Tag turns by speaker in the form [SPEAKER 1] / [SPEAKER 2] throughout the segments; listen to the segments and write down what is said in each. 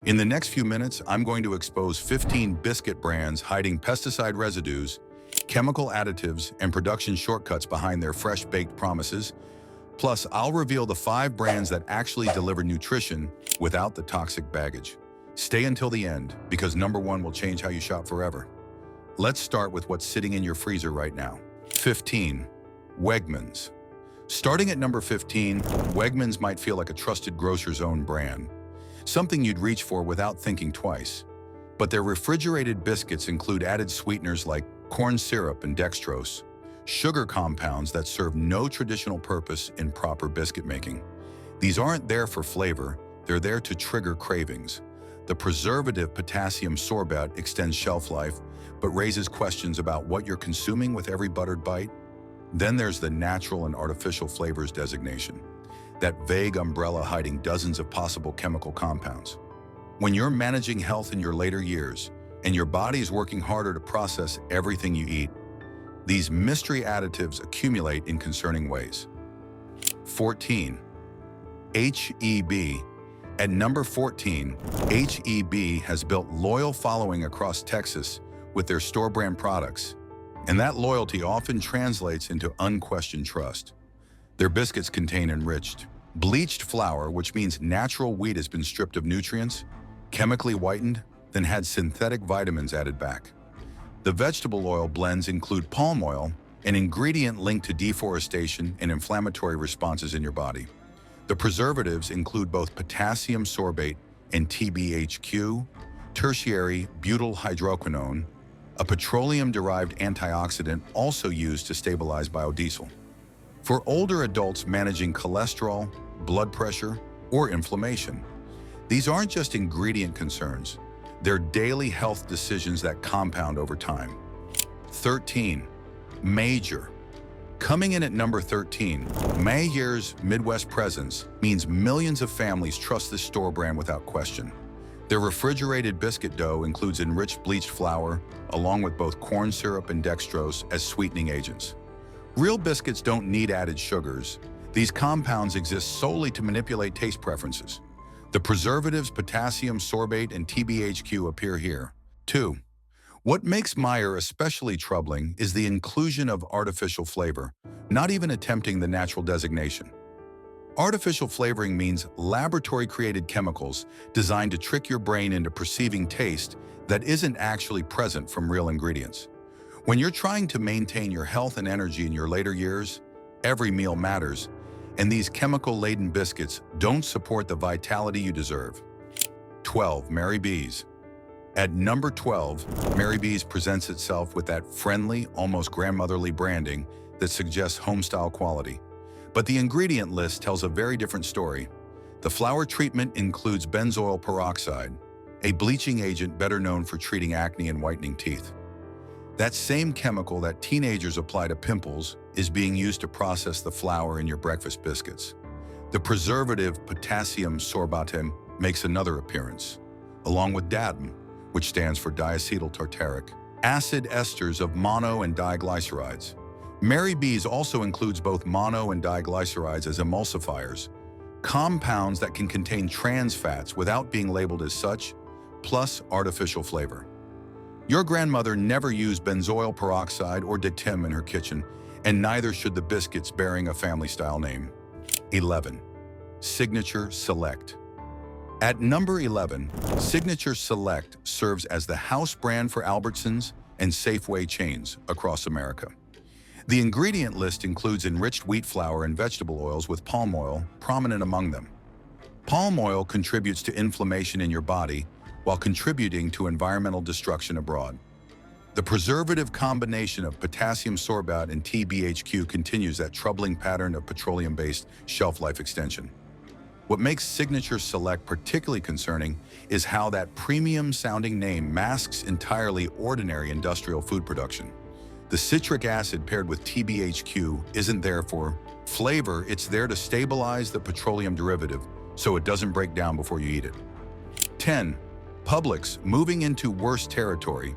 [SPEAKER 1] In the next few minutes, I'm going to expose 15 biscuit brands hiding pesticide residues, chemical additives, and production shortcuts behind their fresh-baked promises. Plus, I'll reveal the 5 brands that actually deliver nutrition without the toxic baggage. Stay until the end, because number 1 will change how you shop forever. Let's start with what's sitting in your freezer right now. 15. Wegmans. Starting at number 15, Wegmans might feel like a trusted grocer's own brand, something you'd reach for without thinking twice. But their refrigerated biscuits include added sweeteners like corn syrup and dextrose, sugar compounds that serve no traditional purpose in proper biscuit making. These aren't there for flavor, they're there to trigger cravings. The preservative potassium sorbate extends shelf life, but raises questions about what you're consuming with every buttered bite. Then there's the natural and artificial flavors designation, that vague umbrella hiding dozens of possible chemical compounds. When you're managing health in your later years, and your body's working harder to process everything you eat, these mystery additives accumulate in concerning ways. 14. H-E-B. At number 14, H-E-B has built loyal following across Texas with their store-brand products, and that loyalty often translates into unquestioned trust. Their biscuits contain enriched, bleached flour, which means natural wheat has been stripped of nutrients, chemically whitened, then had synthetic vitamins added back. The vegetable oil blends include palm oil, an ingredient linked to deforestation and inflammatory responses in your body. The preservatives include both potassium sorbate and TBHQ, tertiary butyl hydroquinone, a petroleum-derived antioxidant also used to stabilize biodiesel. For older adults managing cholesterol, blood pressure, or inflammation, these aren't just ingredient concerns, they're daily health decisions that compound over time. 13. Major. Coming in at number 13, Meijers' Midwest presence means millions of families trust this store brand without question. Their refrigerated biscuit dough includes enriched bleached flour, along with both corn syrup and dextrose as sweetening agents. Real biscuits don't need added sugars. These compounds exist solely to manipulate taste preferences. The preservatives potassium sorbate and TBHQ appear here. 2. What makes Meijer especially troubling is the inclusion of artificial flavor, not even attempting the natural designation. Artificial flavoring means laboratory-created chemicals designed to trick your brain into perceiving taste that isn't actually present from real ingredients. When you're trying to maintain your health and energy in your later years, every meal matters, and these chemical-laden biscuits don't support the vitality you deserve. 12. Mary B's. At number 12, Mary B's presents itself with that friendly, almost grandmotherly branding that suggests home-style quality. But the ingredient list tells a very different story. The flour treatment includes benzoyl peroxide, a bleaching agent better known for treating acne and whitening teeth. That same chemical that teenagers apply to pimples is being used to process the flour in your breakfast biscuits. The preservative potassium sorbate makes another appearance, along with DATM, which stands for diacetyl tartaric, acid esters of mono and diglycerides. Mary B's also includes both mono and diglycerides as emulsifiers, compounds that can contain trans fats without being labeled as such, plus artificial flavor. Your grandmother never used benzoyl peroxide or DATM in her kitchen, and neither should the biscuits bearing a family-style name. 11. Signature Select. At number 11, Signature Select serves as the house brand for Albertsons and Safeway chains across America. The ingredient list includes enriched wheat flour and vegetable oils with palm oil prominent among them. Palm oil contributes to inflammation in your body while contributing to environmental destruction abroad. The preservative combination of potassium sorbate and TBHQ continues that troubling pattern of petroleum-based shelf life extension. What makes Signature Select particularly concerning is how that premium-sounding name masks entirely ordinary industrial food production. The citric acid paired with TBHQ isn't there for flavor, it's there to stabilize the petroleum derivative so it doesn't break down before you eat it. 10. Publix, moving into worse territory.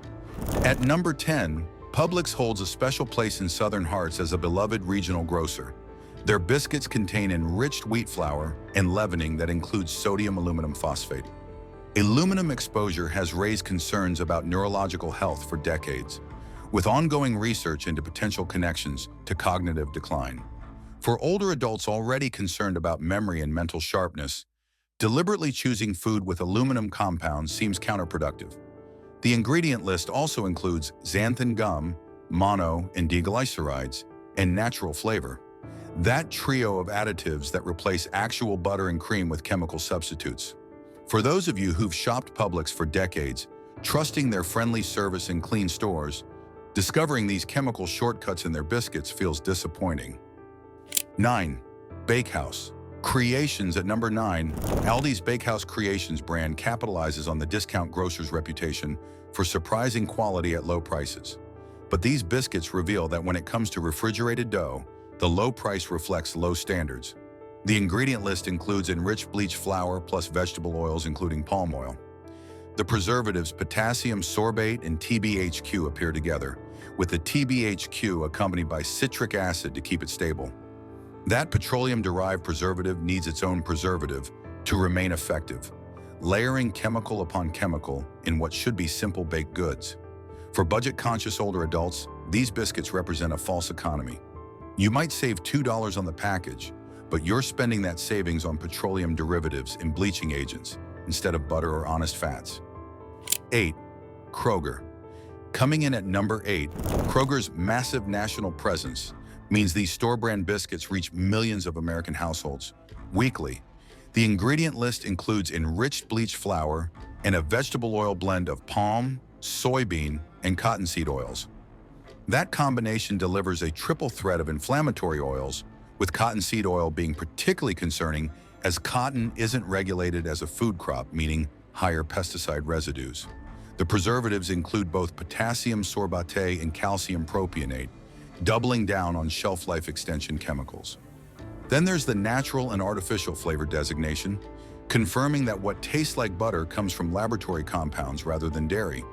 [SPEAKER 1] At number 10, Publix holds a special place in Southern hearts as a beloved regional grocer. Their biscuits contain enriched wheat flour and leavening that includes sodium aluminum phosphate. Aluminum exposure has raised concerns about neurological health for decades, with ongoing research into potential connections to cognitive decline. For older adults already concerned about memory and mental sharpness, deliberately choosing food with aluminum compounds seems counterproductive. The ingredient list also includes xanthan gum, mono and diglycerides, and natural flavor. That trio of additives that replace actual butter and cream with chemical substitutes. For those of you who've shopped Publix for decades, trusting their friendly service and clean stores, discovering these chemical shortcuts in their biscuits feels disappointing. 9. Bakehouse Creations at number 9, Aldi's Bakehouse Creations brand capitalizes on the discount grocer's reputation for surprising quality at low prices. But these biscuits reveal that when it comes to refrigerated dough, the low price reflects low standards. The ingredient list includes enriched bleached flour plus vegetable oils including palm oil. The preservatives potassium sorbate and TBHQ appear together, with the TBHQ accompanied by citric acid to keep it stable. That petroleum-derived preservative needs its own preservative to remain effective, layering chemical upon chemical in what should be simple baked goods. For budget-conscious older adults, these biscuits represent a false economy. You might save $2 on the package, but you're spending that savings on petroleum derivatives and bleaching agents instead of butter or honest fats. 8. Kroger. Coming in at number 8, Kroger's massive national presence means these store-brand biscuits reach millions of American households weekly. The ingredient list includes enriched bleached flour and a vegetable oil blend of palm, soybean, and cottonseed oils. That combination delivers a triple threat of inflammatory oils, with cottonseed oil being particularly concerning as cotton isn't regulated as a food crop, meaning higher pesticide residues. The preservatives include both potassium sorbate and calcium propionate, doubling down on shelf life extension chemicals. Then there's the natural and artificial flavor designation, confirming that what tastes like butter comes from laboratory compounds rather than dairy.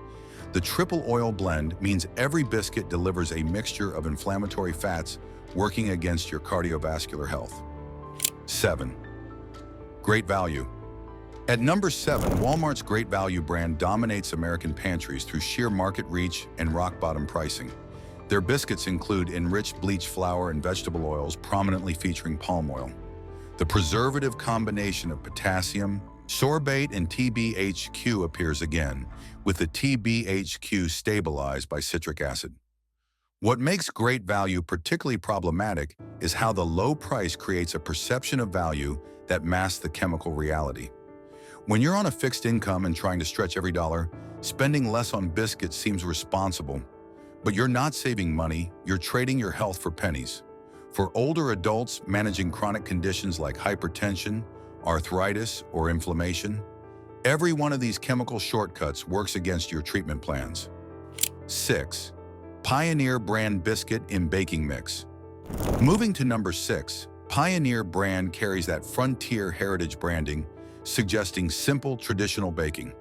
[SPEAKER 1] The triple oil blend means every biscuit delivers a mixture of inflammatory fats working against your cardiovascular health. 7. Great Value. At number 7, Walmart's Great Value brand dominates American pantries through sheer market reach and rock-bottom pricing. Their biscuits include enriched bleached flour and vegetable oils prominently featuring palm oil. The preservative combination of potassium, sorbate, and TBHQ appears again, with the TBHQ stabilized by citric acid. What makes Great Value particularly problematic is how the low price creates a perception of value that masks the chemical reality. When you're on a fixed income and trying to stretch every dollar, spending less on biscuits seems responsible. But you're not saving money, you're trading your health for pennies. For older adults managing chronic conditions like hypertension, arthritis, or inflammation, every one of these chemical shortcuts works against your treatment plans. 6. Pioneer brand biscuit in baking mix. Moving to number 6, Pioneer brand carries that frontier heritage branding, suggesting simple traditional baking.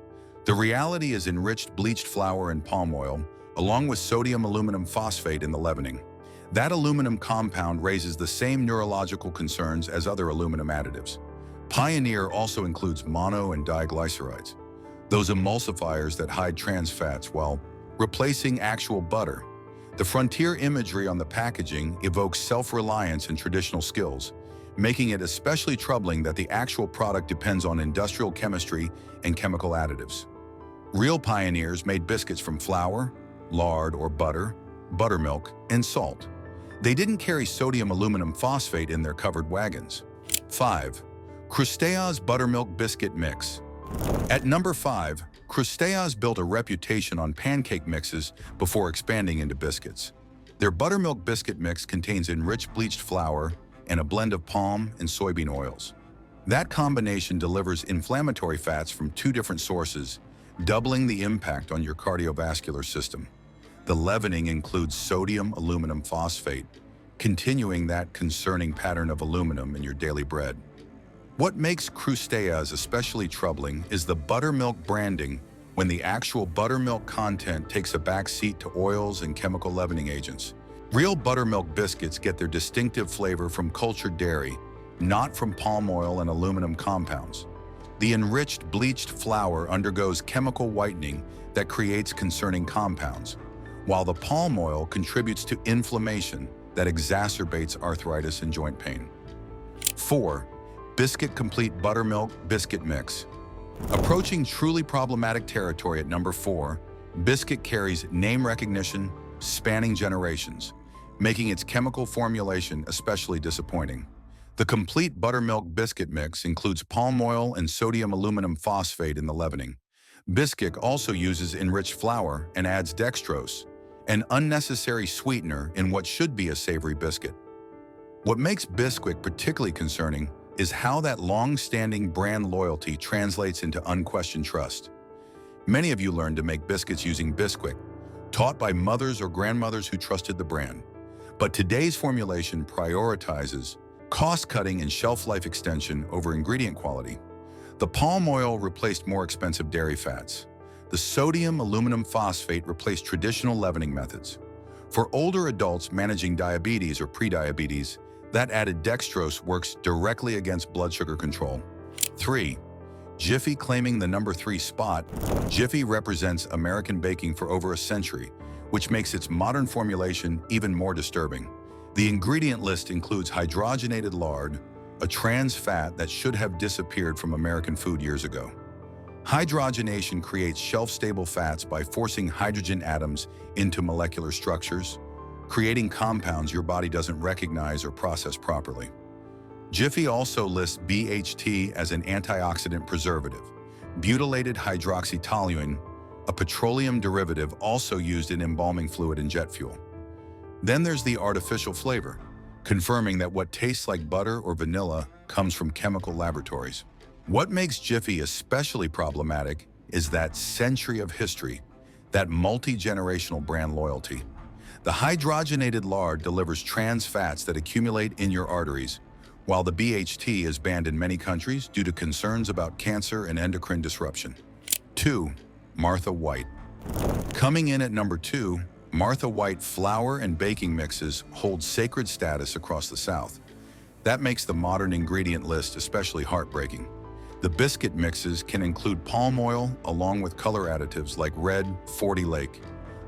[SPEAKER 1] The reality is enriched bleached flour and palm oil, along with sodium aluminum phosphate in the leavening. That aluminum compound raises the same neurological concerns as other aluminum additives. Pioneer also includes mono and diglycerides, those emulsifiers that hide trans fats while replacing actual butter. The frontier imagery on the packaging evokes self-reliance and traditional skills, making it especially troubling that the actual product depends on industrial chemistry and chemical additives. Real pioneers made biscuits from flour, lard or butter, buttermilk, and salt. They didn't carry sodium aluminum phosphate in their covered wagons. 5. Crustaea's Buttermilk Biscuit Mix. At number 5, Crustaea's built a reputation on pancake mixes before expanding into biscuits. Their buttermilk biscuit mix contains enriched bleached flour and a blend of palm and soybean oils. That combination delivers inflammatory fats from 2 different sources, doubling the impact on your cardiovascular system. The leavening includes sodium aluminum phosphate, continuing that concerning pattern of aluminum in your daily bread. What makes Crustaea's especially troubling is the buttermilk branding when the actual buttermilk content takes a back seat to oils and chemical leavening agents. Real buttermilk biscuits get their distinctive flavor from cultured dairy, not from palm oil and aluminum compounds. The enriched bleached flour undergoes chemical whitening that creates concerning compounds, while the palm oil contributes to inflammation that exacerbates arthritis and joint pain. 4. Biscuit Complete Buttermilk Biscuit Mix. Approaching truly problematic territory at number 4, Biscuit carries name recognition spanning generations, making its chemical formulation especially disappointing. The complete buttermilk biscuit mix includes palm oil and sodium aluminum phosphate in the leavening. Biscuit also uses enriched flour and adds dextrose, an unnecessary sweetener in what should be a savory biscuit. What makes Biscuit particularly concerning is how that long-standing brand loyalty translates into unquestioned trust. Many of you learned to make biscuits using Biscuit, taught by mothers or grandmothers who trusted the brand. But today's formulation prioritizes cost-cutting and shelf life extension over ingredient quality. The palm oil replaced more expensive dairy fats. The sodium aluminum phosphate replaced traditional leavening methods. For older adults managing diabetes or prediabetes, that added dextrose works directly against blood sugar control. 3. Jiffy claiming the number 3 spot. Jiffy represents American baking for over a century, which makes its modern formulation even more disturbing. The ingredient list includes hydrogenated lard, a trans fat that should have disappeared from American food years ago. Hydrogenation creates shelf-stable fats by forcing hydrogen atoms into molecular structures, creating compounds your body doesn't recognize or process properly. Jiffy also lists BHT as an antioxidant preservative, butylated hydroxytoluene, a petroleum derivative also used in embalming fluid and jet fuel. Then there's the artificial flavor, confirming that what tastes like butter or vanilla comes from chemical laboratories. What makes Jiffy especially problematic is that century of history, that multi-generational brand loyalty. The hydrogenated lard delivers trans fats that accumulate in your arteries, while the BHT is banned in many countries due to concerns about cancer and endocrine disruption. 2. Martha White. Coming in at number 2, Martha White flour and baking mixes hold sacred status across the South. That makes the modern ingredient list especially heartbreaking. The biscuit mixes can include palm oil along with color additives like red 40 Lake,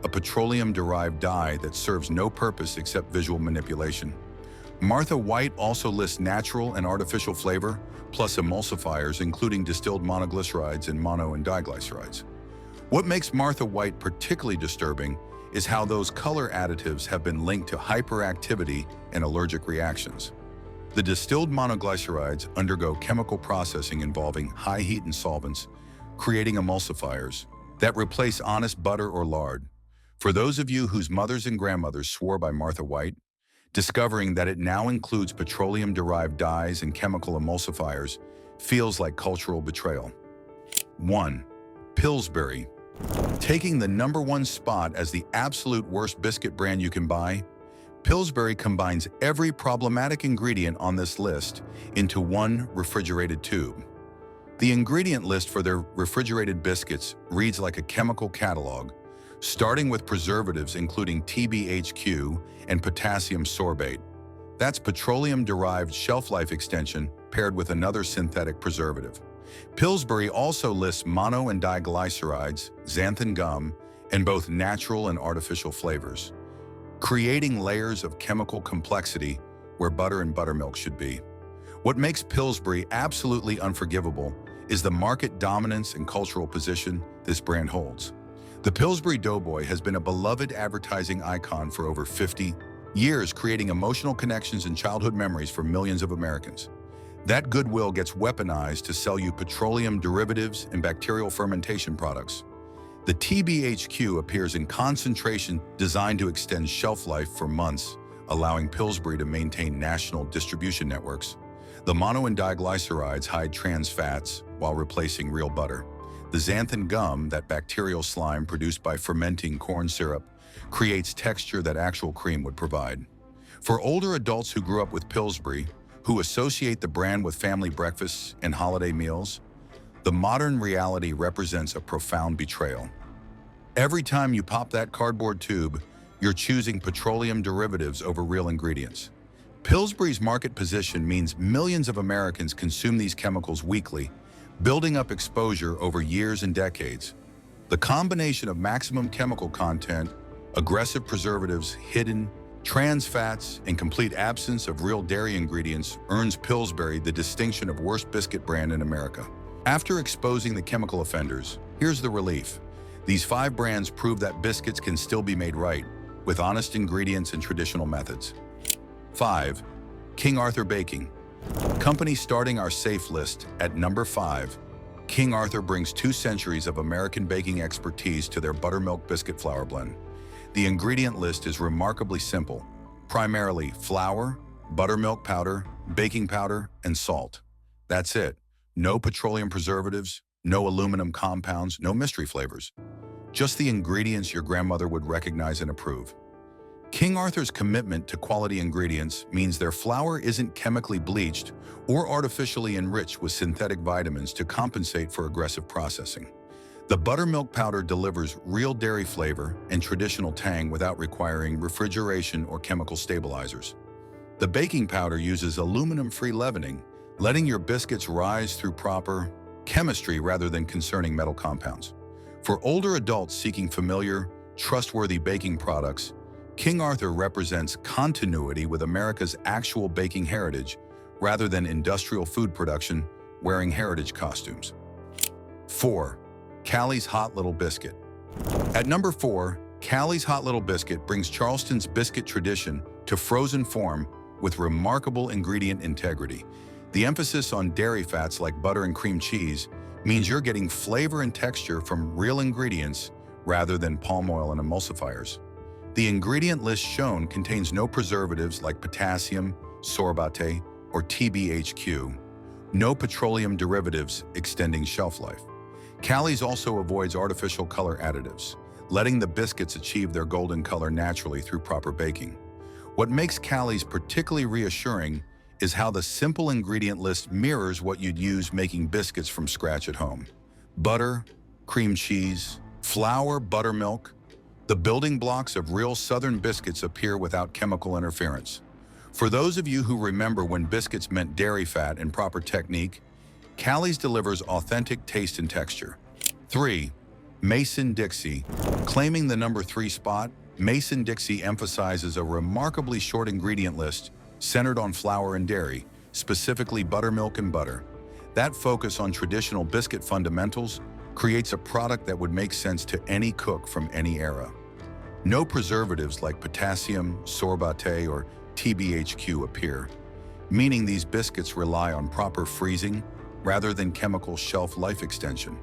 [SPEAKER 1] a petroleum-derived dye that serves no purpose except visual manipulation. Martha White also lists natural and artificial flavor, plus emulsifiers including distilled monoglycerides and mono and diglycerides. What makes Martha White particularly disturbing is how those color additives have been linked to hyperactivity and allergic reactions. The distilled monoglycerides undergo chemical processing involving high heat and solvents, creating emulsifiers that replace honest butter or lard. For those of you whose mothers and grandmothers swore by Martha White, discovering that it now includes petroleum-derived dyes and chemical emulsifiers feels like cultural betrayal. 1. Pillsbury. Taking the number 1 spot as the absolute worst biscuit brand you can buy, Pillsbury combines every problematic ingredient on this list into one refrigerated tube. The ingredient list for their refrigerated biscuits reads like a chemical catalog, starting with preservatives including TBHQ and potassium sorbate. That's petroleum-derived shelf life extension paired with another synthetic preservative. Pillsbury also lists mono and diglycerides, xanthan gum, and both natural and artificial flavors, creating layers of chemical complexity where butter and buttermilk should be. What makes Pillsbury absolutely unforgivable is the market dominance and cultural position this brand holds. The Pillsbury Doughboy has been a beloved advertising icon for over 50 years, creating emotional connections and childhood memories for millions of Americans. That goodwill gets weaponized to sell you petroleum derivatives and bacterial fermentation products. The TBHQ appears in concentration designed to extend shelf life for months, allowing Pillsbury to maintain national distribution networks. The mono and diglycerides hide trans fats while replacing real butter. The xanthan gum, that bacterial slime produced by fermenting corn syrup, creates texture that actual cream would provide. For older adults who grew up with Pillsbury, who associate the brand with family breakfasts and holiday meals, the modern reality represents a profound betrayal. Every time you pop that cardboard tube, you're choosing petroleum derivatives over real ingredients. Pillsbury's market position means millions of Americans consume these chemicals weekly, building up exposure over years and decades. The combination of maximum chemical content, aggressive preservatives, hidden trans fats, and complete absence of real dairy ingredients earns Pillsbury the distinction of worst biscuit brand in America. After exposing the chemical offenders, here's the relief. These 5 brands prove that biscuits can still be made right, with honest ingredients and traditional methods. 5. King Arthur Baking. Company starting our safe list at number 5. King Arthur brings 2 centuries of American baking expertise to their buttermilk biscuit flour blend. The ingredient list is remarkably simple, primarily flour, buttermilk powder, baking powder, and salt. That's it. No petroleum preservatives, no aluminum compounds, no mystery flavors. Just the ingredients your grandmother would recognize and approve. King Arthur's commitment to quality ingredients means their flour isn't chemically bleached or artificially enriched with synthetic vitamins to compensate for aggressive processing. The buttermilk powder delivers real dairy flavor and traditional tang without requiring refrigeration or chemical stabilizers. The baking powder uses aluminum-free leavening, letting your biscuits rise through proper chemistry rather than concerning metal compounds. For older adults seeking familiar, trustworthy baking products, King Arthur represents continuity with America's actual baking heritage rather than industrial food production wearing heritage costumes. 4. Callie's Hot Little Biscuit. At number 4, Callie's Hot Little Biscuit brings Charleston's biscuit tradition to frozen form with remarkable ingredient integrity. The emphasis on dairy fats like butter and cream cheese means you're getting flavor and texture from real ingredients rather than palm oil and emulsifiers. The ingredient list shown contains no preservatives like potassium, sorbate, or TBHQ, no petroleum derivatives extending shelf life. Callie's also avoids artificial color additives, letting the biscuits achieve their golden color naturally through proper baking. What makes Callie's particularly reassuring is how the simple ingredient list mirrors what you'd use making biscuits from scratch at home. Butter, cream cheese, flour, buttermilk. The building blocks of real Southern biscuits appear without chemical interference. For those of you who remember when biscuits meant dairy fat and proper technique, Callie's delivers authentic taste and texture. 3. Mason-Dixie. Claiming the number 3 spot, Mason-Dixie emphasizes a remarkably short ingredient list centered on flour and dairy, specifically buttermilk and butter. That focus on traditional biscuit fundamentals creates a product that would make sense to any cook from any era. No preservatives like potassium, sorbate, or TBHQ appear, meaning these biscuits rely on proper freezing rather than chemical shelf life extension.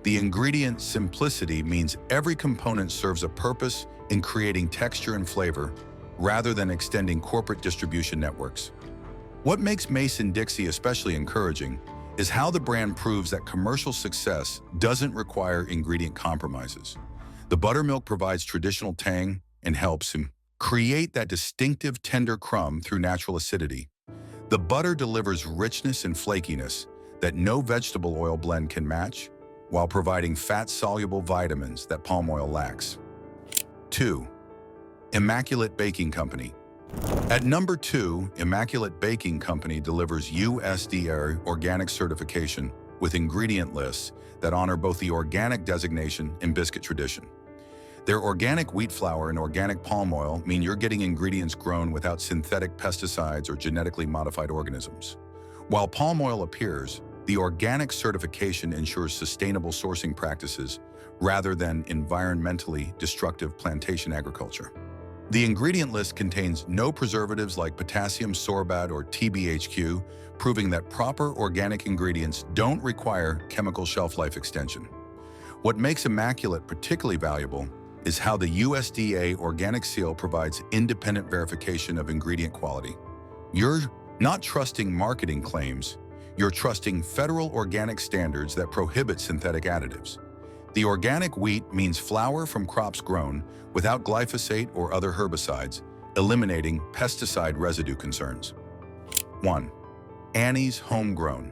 [SPEAKER 1] The ingredient simplicity means every component serves a purpose in creating texture and flavor rather than extending corporate distribution networks. What makes Mason-Dixie especially encouraging is how the brand proves that commercial success doesn't require ingredient compromises. The buttermilk provides traditional tang and helps him create that distinctive tender crumb through natural acidity. The butter delivers richness and flakiness that no vegetable oil blend can match, while providing fat-soluble vitamins that palm oil lacks. 2. Immaculate Baking Company. At number 2, Immaculate Baking Company delivers USDA organic certification with ingredient lists that honor both the organic designation and biscuit tradition. Their organic wheat flour and organic palm oil mean you're getting ingredients grown without synthetic pesticides or genetically modified organisms. While palm oil appears, the organic certification ensures sustainable sourcing practices rather than environmentally destructive plantation agriculture. The ingredient list contains no preservatives like potassium sorbate or TBHQ, proving that proper organic ingredients don't require chemical shelf life extension. What makes Immaculate particularly valuable is how the USDA organic seal provides independent verification of ingredient quality. You're not trusting marketing claims, you're trusting federal organic standards that prohibit synthetic additives. The organic wheat means flour from crops grown without glyphosate or other herbicides, eliminating pesticide residue concerns. 1. Annie's Homegrown.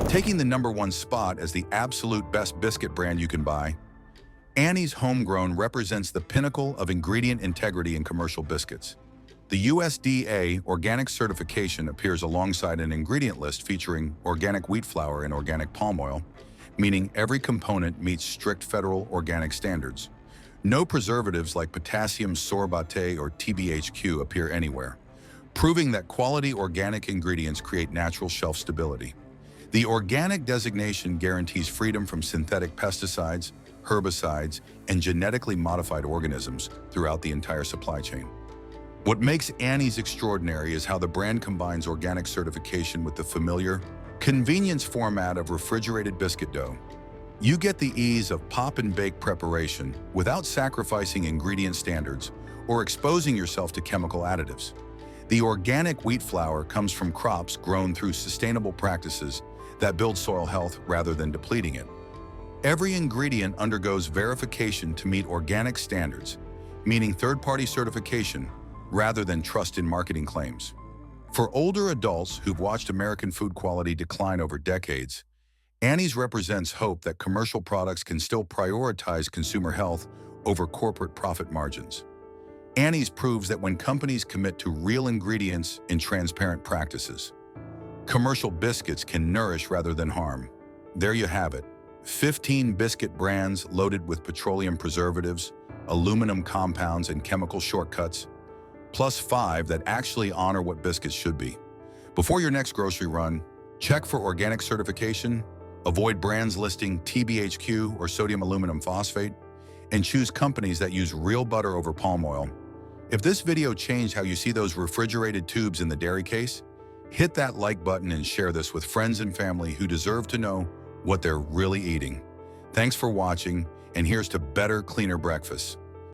[SPEAKER 1] Taking the number 1 spot as the absolute best biscuit brand you can buy, Annie's Homegrown represents the pinnacle of ingredient integrity in commercial biscuits. The USDA organic certification appears alongside an ingredient list featuring organic wheat flour and organic palm oil, meaning every component meets strict federal organic standards. No preservatives like potassium sorbate or TBHQ appear anywhere, proving that quality organic ingredients create natural shelf stability. The organic designation guarantees freedom from synthetic pesticides, herbicides, and genetically modified organisms throughout the entire supply chain. What makes Annie's extraordinary is how the brand combines organic certification with the familiar, convenience format of refrigerated biscuit dough. You get the ease of pop-and-bake preparation without sacrificing ingredient standards or exposing yourself to chemical additives. The organic wheat flour comes from crops grown through sustainable practices that build soil health rather than depleting it. Every ingredient undergoes verification to meet organic standards, meaning third-party certification rather than trust in marketing claims. For older adults who've watched American food quality decline over decades, Annie's represents hope that commercial products can still prioritize consumer health over corporate profit margins. Annie's proves that when companies commit to real ingredients and transparent practices, commercial biscuits can nourish rather than harm. There you have it, 15 biscuit brands loaded with petroleum preservatives, aluminum compounds, and chemical shortcuts, plus 5 that actually honor what biscuits should be. Before your next grocery run, check for organic certification, avoid brands listing TBHQ or sodium aluminum phosphate, and choose companies that use real butter over palm oil. If this video changed how you see those refrigerated tubes in the dairy case, hit that like button and share this with friends and family who deserve to know what they're really eating. Thanks for watching, and here's to better, cleaner breakfast.